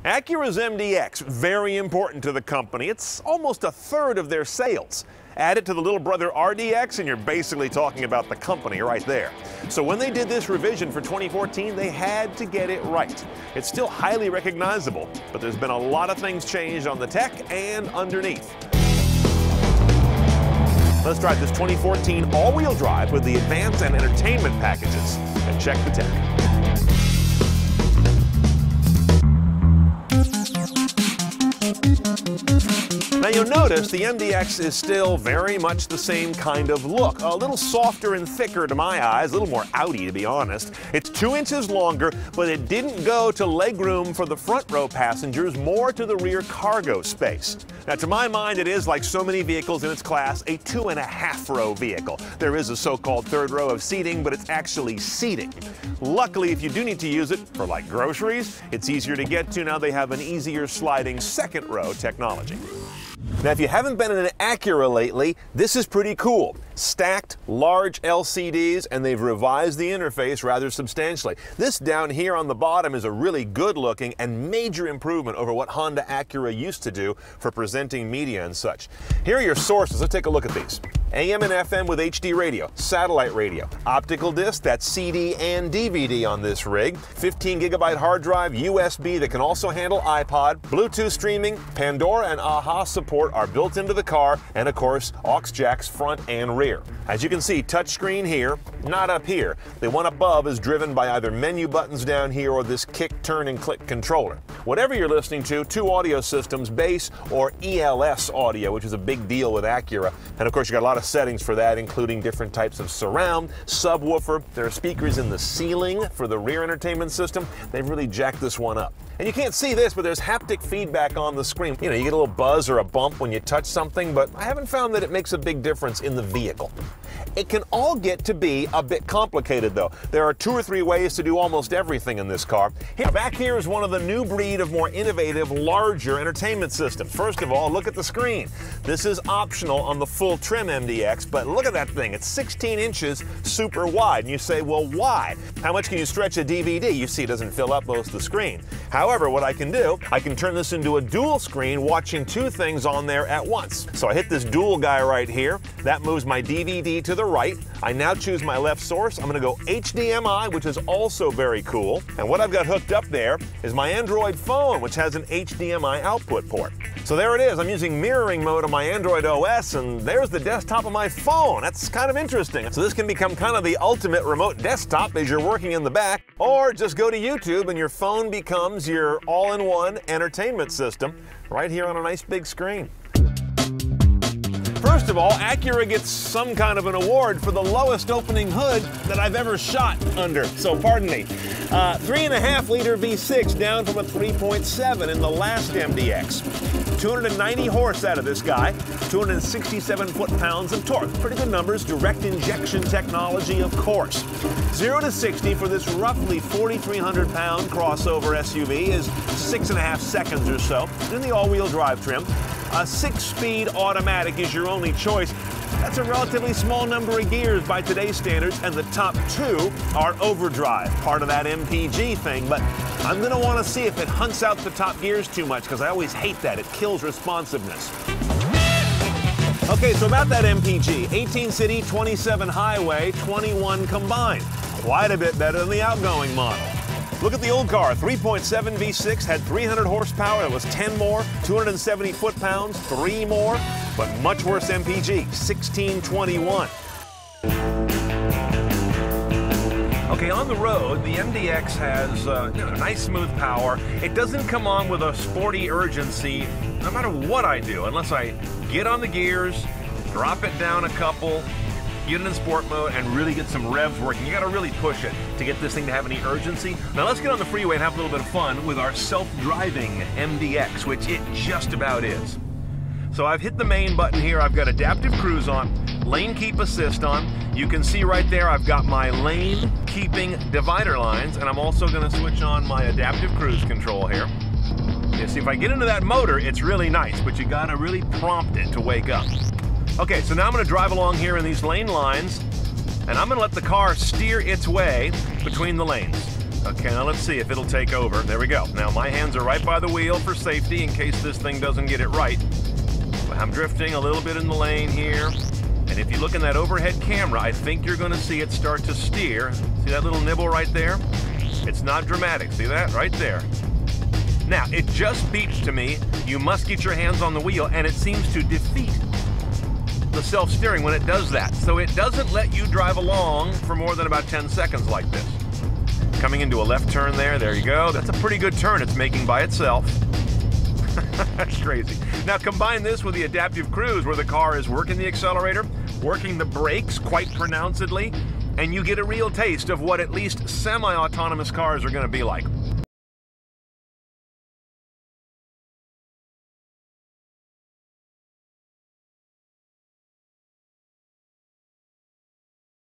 Acura's MDX, very important to the company. It's almost a third of their sales. Add it to the little brother RDX and you're basically talking about the company right there. So when they did this revision for 2014, they had to get it right. It's still highly recognizable, but there's been a lot of things changed on the tech and underneath. Let's drive this 2014 all-wheel drive with the advanced and entertainment packages and check the tech. Now you'll notice the MDX is still very much the same kind of look. A little softer and thicker to my eyes, a little more outy to be honest. It's 2 inches longer, but it didn't go to legroom for the front row passengers, more to the rear cargo space. Now to my mind it is, like so many vehicles in its class, a 2.5 row vehicle. There is a so-called third row of seating, but it's actually seating. Luckily, if you do need to use it for like groceries, it's easier to get to. Now they have an easier sliding second row technology. Now, if you haven't been in an Acura lately, this is pretty cool. Stacked, large LCDs, and they've revised the interface rather substantially. This down here on the bottom is a really good looking and major improvement over what Honda Acura used to do for presenting media and such. Here are your sources. Let's take a look at these. AM and FM with HD radio, satellite radio, optical disc, that's CD and DVD on this rig, 15 gigabyte hard drive, USB that can also handle iPod, Bluetooth streaming, Pandora and AHA support are built into the car, and of course, aux jacks front and rear. As you can see, touchscreen here, not up here. The one above is driven by either menu buttons down here or this kick, turn, and click controller. Whatever you're listening to, 2 audio systems, bass or ELS audio, which is a big deal with Acura. And of course, you got a lot of settings for that, including different types of surround, subwoofer. There are speakers in the ceiling for the rear entertainment system. They've really jacked this one up. And you can't see this, but there's haptic feedback on the screen. You know, you get a little buzz or a bump when you touch something, but I haven't found that it makes a big difference in the vehicle. It can all get to be a bit complicated though. There are 2 or 3 ways to do almost everything in this car. Here, back here is one of the new breed of more innovative, larger entertainment systems. First of all, look at the screen. This is optional on the full trim MDX, but look at that thing. It's 16 inches super wide. And you say, well, why? How much can you stretch a DVD? You see it doesn't fill up most of the screen. However, what I can do, I can turn this into a dual screen watching 2 things on there at once. So I hit this dual guy right here. That moves my DVD to the right. I now choose my left source. I'm going to go HDMI, which is also very cool. And what I've got hooked up there is my Android phone, which has an HDMI output port. So there it is. I'm using mirroring mode on my Android OS, and there's the desktop of my phone. That's kind of interesting. So this can become kind of the ultimate remote desktop as you're working in the back, or just go to YouTube and your phone becomes your all-in-one entertainment system right here on a nice big screen. First of all, Acura gets some kind of an award for the lowest opening hood that I've ever shot under, so pardon me. 3.5 liter V6 down from a 3.7 in the last MDX. 290 horse out of this guy, 267 foot-pounds of torque. Pretty good numbers, direct injection technology, of course. 0 to 60 for this roughly 4,300 pound crossover SUV is 6.5 seconds or so in the all-wheel drive trim. A 6-speed automatic is your only choice. That's a relatively small number of gears by today's standards, and the top 2 are overdrive, part of that MPG thing, but I'm going to want to see if it hunts out the top gears too much, because I always hate that. It kills responsiveness. Okay, so about that MPG, 18 city, 27 highway, 21 combined. Quite a bit better than the outgoing model. Look at the old car, 3.7 V6, had 300 horsepower, that was 10 more, 270 foot-pounds, 3 more, but much worse MPG, 1621. Okay, on the road, the MDX has nice smooth power. It doesn't come on with a sporty urgency, no matter what I do, unless I get on the gears, drop it down a couple, get it in sport mode, and really get some revs working. You gotta really push it to get this thing to have any urgency. Now let's get on the freeway and have a little bit of fun with our self-driving MDX, which it just about is. So I've hit the main button here. I've got adaptive cruise on, lane keep assist on. You can see right there I've got my lane keeping divider lines, and I'm also gonna switch on my adaptive cruise control here. You see, if I get into that motor, it's really nice, but you gotta really prompt it to wake up. Okay, so now I'm gonna drive along here in these lane lines, and I'm gonna let the car steer its way between the lanes. Okay, now let's see if it'll take over. There we go. Now my hands are right by the wheel for safety in case this thing doesn't get it right. I'm drifting a little bit in the lane here. And if you look in that overhead camera, I think you're going to see it start to steer. See that little nibble right there? It's not dramatic. See that? Right there. Now, it just beeps to me, you must get your hands on the wheel, and it seems to defeat the self-steering when it does that. So it doesn't let you drive along for more than about 10 seconds like this. Coming into a left turn there you go. That's a pretty good turn it's making by itself. That's crazy. Now combine this with the adaptive cruise where the car is working the accelerator, working the brakes quite pronouncedly, and you get a real taste of what at least semi-autonomous cars are going to be like.